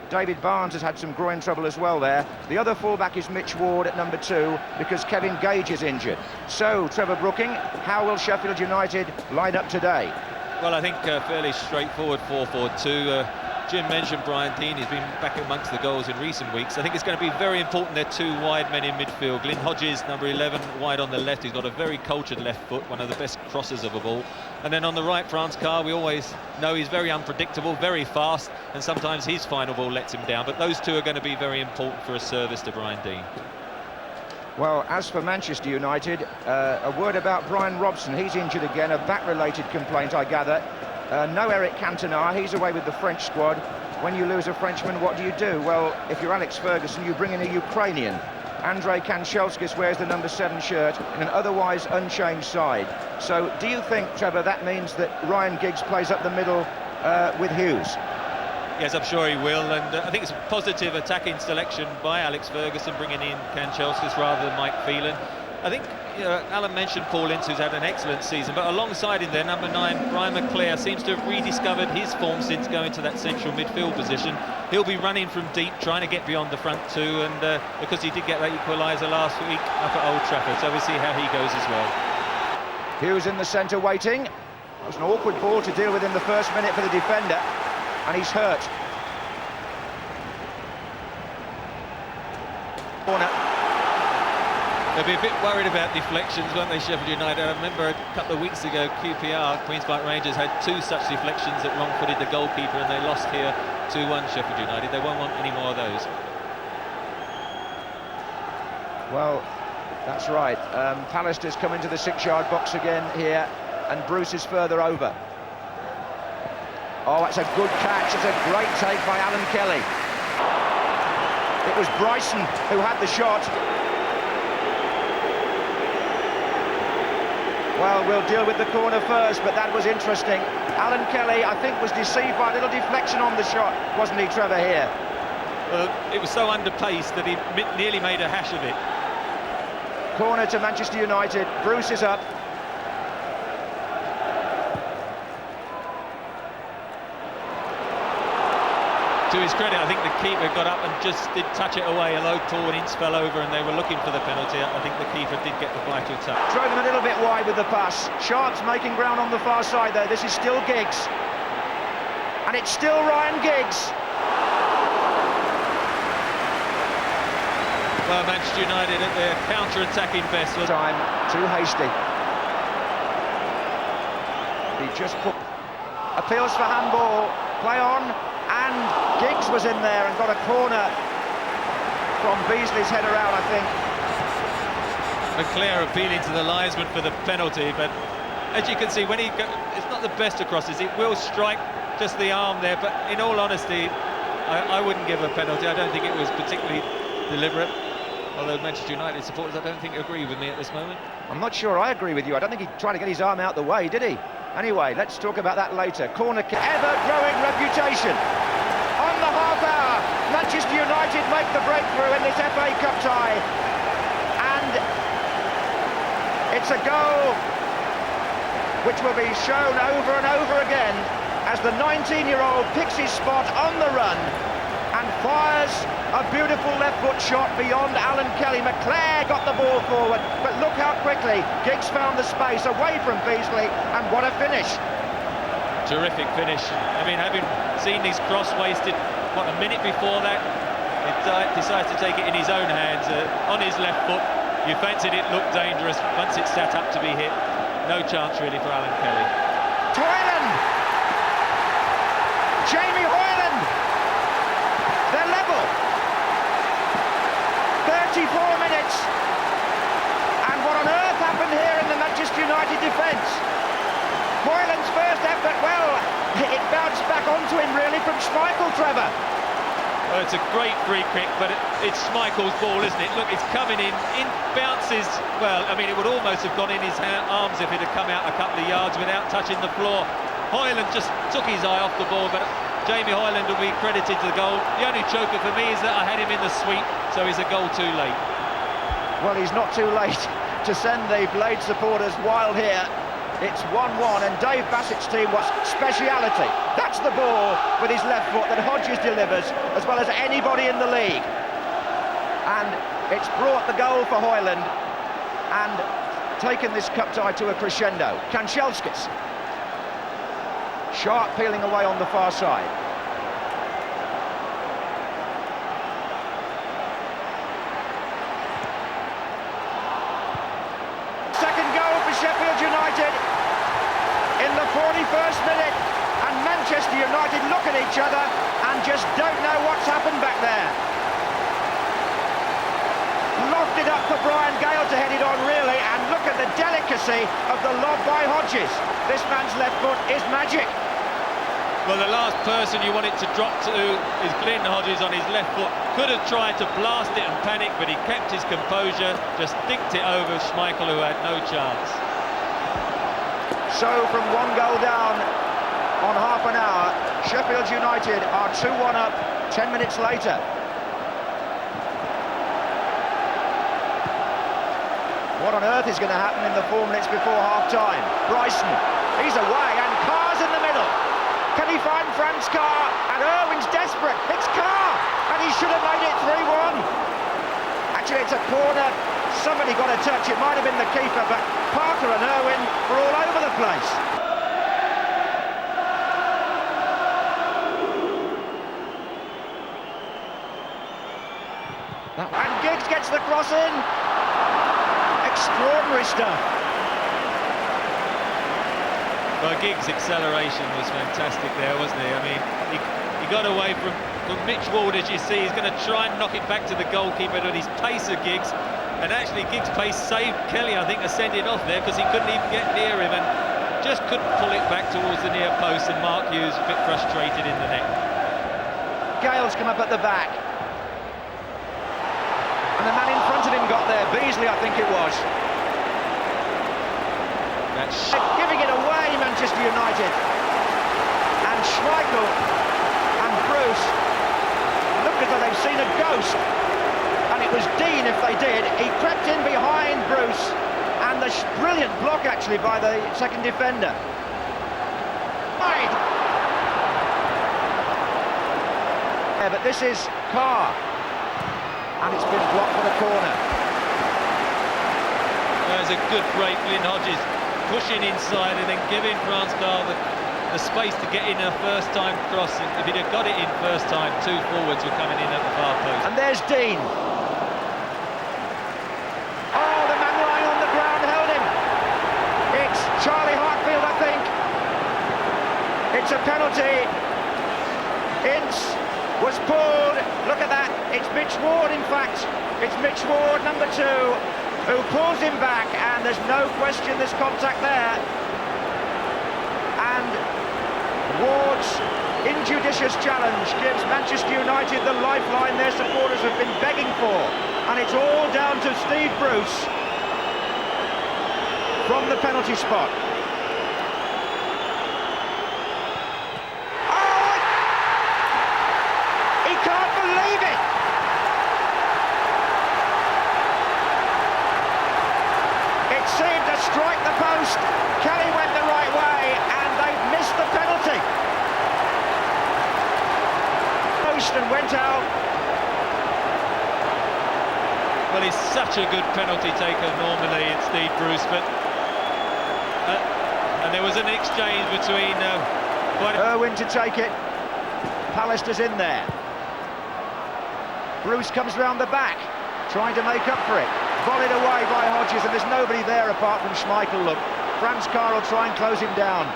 David Barnes has had some groin trouble as well there. The other fullback is Mitch Ward at number 2 because Kevin Gage is injured. So, Trevor Brooking, how will Sheffield United line up today? Well, I think fairly straightforward 4-4-2. Jim mentioned Brian Deane. He's been back amongst the goals in recent weeks. I think it's going to be very important. There are 2 wide men in midfield. Glyn Hodges, number 11, wide on the left. He's got a very cultured left foot, one of the best crossers of a ball. And then on the right, France Carr, we always know he's very unpredictable, very fast, and sometimes his final ball lets him down. But those 2 are going to be very important for a service to Brian Deane. Well, as for Manchester United, a word about Brian Robson. He's injured again, a back-related complaint, I gather. No Eric Cantona, he's away with the French squad. When you lose a Frenchman, what do? Well, if you're Alex Ferguson, you bring in a Ukrainian. Andrei Kanchelskis wears the number 7 shirt in an otherwise unchanged side. So do you think, Trevor, that means that Ryan Giggs plays up the middle with Hughes? Yes, I'm sure he will, and I think it's a positive attacking selection by Alex Ferguson, bringing in Kanchelskis rather than Mike Phelan. I think Alan mentioned Paul Ince, who's had an excellent season, but alongside him there, number 9, Brian McClare, seems to have rediscovered his form since going to that central midfield position. He'll be running from deep, trying to get beyond the front 2, and because he did get that equaliser last week up at Old Trafford, so we'll see how he goes as well. Hughes in the centre waiting. It was an awkward ball to deal with in the first minute for the defender, and he's hurt. Corner. They'll be a bit worried about deflections, won't they, Sheffield United? I remember a couple of weeks ago, QPR, Queen's Park Rangers, had 2 such deflections that wrong-footed the goalkeeper, and they lost here 2-1 Sheffield United. They won't want any more of those. Well, that's right. Pallister's come into the 6-yard box again here, and Bruce is further over. Oh, that's a good catch. It's a great take by Alan Kelly. It was Bryson who had the shot. Well, we'll deal with the corner first, but that was interesting. Alan Kelly, I think, was deceived by a little deflection on the shot, wasn't he, Trevor, here? Well, it was so underpaced that he nearly made a hash of it. Corner to Manchester United. Bruce is up. To his credit, I think the keeper got up and just did touch it away. A low ball, and Ince fell over, and they were looking for the penalty. I think the keeper did get the vital touch. Throw them a little bit wide with the pass. Sharp's making ground on the far side there. This is still Giggs. And it's still Ryan Giggs. Well, Manchester United at their counter-attacking best. Time too hasty. He just put... Appeals for handball. Play on. And Giggs was in there and got a corner from Beasley's header out, I think. McClare appealing to the linesman for the penalty, but as you can see, when it's not the best of crosses, it will strike just the arm there, but in all honesty, I wouldn't give a penalty. I don't think it was particularly deliberate, although Manchester United supporters, I don't think, agree with me at this moment. I'm not sure I agree with you. I don't think he tried to get his arm out the way, did he? Anyway, let's talk about that later. Corner kick, ever-growing reputation. On the half hour, Manchester United make the breakthrough in this FA Cup tie. And it's a goal which will be shown over and over again as the 19-year-old picks his spot on the run and fires a beautiful left foot shot beyond Alan Kelly. McClare got the ball forward, but look how quickly Giggs found the space away from Beasley, and what a finish. Terrific finish. I mean, having seen his cross wasted, what, a minute before that, he decides to take it in his own hands, on his left foot. You fancied it looked dangerous. Once it's set up to be hit, no chance really for Alan Kelly. Hoyland! Jamie Hoyland! They're level! 34 minutes, and what on earth happened here in the Manchester United defence? Hoyland's first effort, well, it bounced back onto him really from Schmeichel, Trevor. Well, it's a great free kick, but it's Schmeichel's ball, isn't it? Look, it's coming in bounces. Well, I mean, it would almost have gone in his arms if it had come out a couple of yards without touching the floor. Hoyland just took his eye off the ball, but Jamie Hoyland will be credited to the goal. The only choker for me is that I had him in the sweep, so he's a goal too late. Well, he's not too late to send the Blade supporters wild here. It's 1-1, and Dave Bassett's team, what's speciality? That's the ball with his left foot that Hodges delivers, as well as anybody in the league. And it's brought the goal for Hoyland and taken this cup tie to a crescendo. Kanchelskis. Sharp peeling away on the far side. Second goal for Sheffield United in the 41st minute, and Manchester United look at each other and just don't know what's happened back there. Lofted up for Brian Gale to head it on, really, and look at the delicacy of the lob by Hodges. This man's left foot is magic. Well, the last person you want it to drop to is Glyn Hodges on his left foot. Could have tried to blast it and panic, but he kept his composure, just dinked it over Schmeichel, who had no chance. So, from 1 goal down on half an hour, Sheffield United are 2-1 up 10 minutes later. What on earth is going to happen in the 4 minutes before half-time? Bryson, he's away, and Carr's in the middle. Can he find Franz Carr? And Irwin's desperate. It's Carr, and he should have made it 3-1. Actually, it's a corner. Somebody got a touch. It might have been the keeper, but Parker and Irwin were all over the place. And Giggs gets the cross in. Extraordinary stuff. Well, Giggs' acceleration was fantastic there, wasn't he? I mean, he got away from Mitch Ward, as you see. He's going to try and knock it back to the goalkeeper with his pace of Giggs. And actually, Giggs' pace saved Kelly, I think, ascending off there because he couldn't even get near him and just couldn't pull it back towards the near post. And Mark Hughes a bit frustrated in the net. Gale's come up at the back. And the man in front of him got there. Beasley, I think it was. Giving it away, Manchester United. And Schmeichel and Bruce look as though they've seen a ghost. And it was Dean, if they did. He crept in behind Bruce, and the brilliant block actually by the second defender. Wide. Yeah, but this is Carr, and it's been blocked for the corner. There's a good break, Glyn Hodges pushing inside and then giving Franz Carr the space to get in a first-time cross. If he'd have got it in first time, 2 forwards were coming in at the far post. And there's Dean. Oh, the man lying on the ground held him. It's Charlie Hartfield, I think. It's a penalty. Ince was pulled. Look at that. It's Mitch Ward, in fact. It's Mitch Ward, number 2. Who pulls him back, and there's no question there's contact there. And Ward's injudicious challenge gives Manchester United the lifeline their supporters have been begging for. And it's all down to Steve Bruce from the penalty spot. Oh! He can't believe it! Seemed to strike the post. Kelly went the right way, and they've missed the penalty. Post and went out. Well, he's such a good penalty taker normally, it's Steve Bruce, but and there was an exchange between Irwin to take it. Pallister's in there. Bruce comes round the back, trying to make up for it. Volleyed away by Hodges, and there's nobody there apart from Schmeichel. Look, Franz Carr will try and close him down.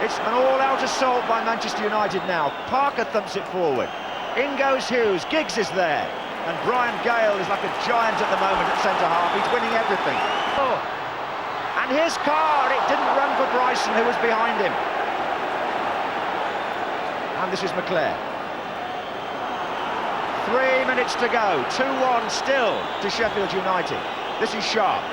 It's an all-out assault by Manchester United now. Parker thumps it forward. In goes Hughes. Giggs is there, and Brian Gale is like a giant at the moment at centre-half. He's winning everything. Oh. And here's Carr. It didn't run for Bryson, who was behind him. And this is McClare. 3 minutes to go, 2-1 still to Sheffield United. This is Sharp.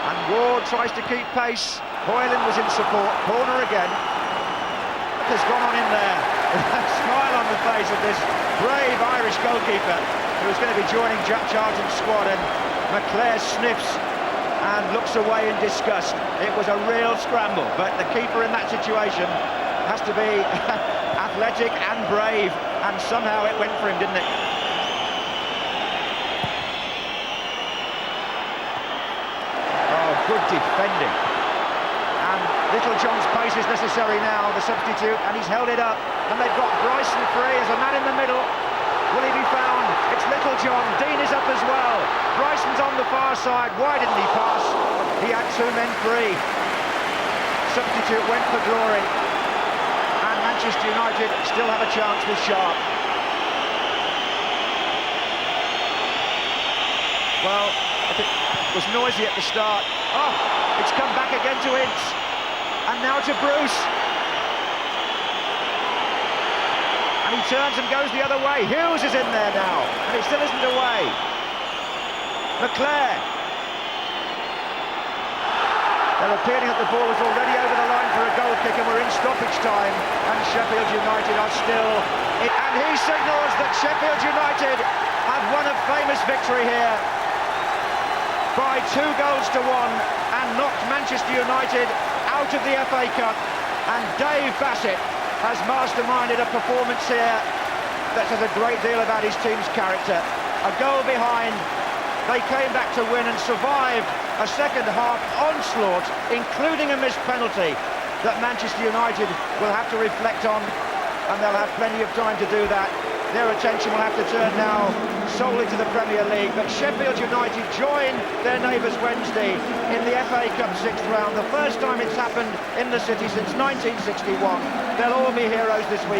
And Ward tries to keep pace. Hoyland was in support, corner again. Has gone on in there with a smile on the face of this brave Irish goalkeeper who's going to be joining Jack Charlton's squad, and McClair sniffs and looks away in disgust. It was a real scramble, but the keeper in that situation has to be athletic and brave, and somehow it went for him, didn't it? Oh, good defending. And Little John's pace is necessary now, the substitute, and he's held it up. And they've got Bryson free as a man in the middle. Will he be found? It's Little John. Dean is up as well. Bryson's on the far side. Why didn't he pass? He had two men free. Substitute went for glory. And Manchester United still have a chance with Sharp. Well, it was noisy at the start. Oh, it's come back again to Ince. And now to Bruce. And he turns and goes the other way. Hughes is in there now, and it still isn't away. McClair. They're appealing that the ball was already over the line for a goal kick, and we're in stoppage time, and Sheffield United are still in. And he signals that Sheffield United have won a famous victory here by 2 goals to 1 and knocked Manchester United out of the FA Cup. And Dave Bassett has masterminded a performance here that says a great deal about his team's character. A goal behind, they came back to win and survived a second half onslaught, including a missed penalty that Manchester United will have to reflect on, and they'll have plenty of time to do that. Their attention will have to turn now solely to the Premier League, but Sheffield United join their neighbours Wednesday in the FA Cup 6th round, the first time it's happened in the city since 1961. They'll all be heroes this week.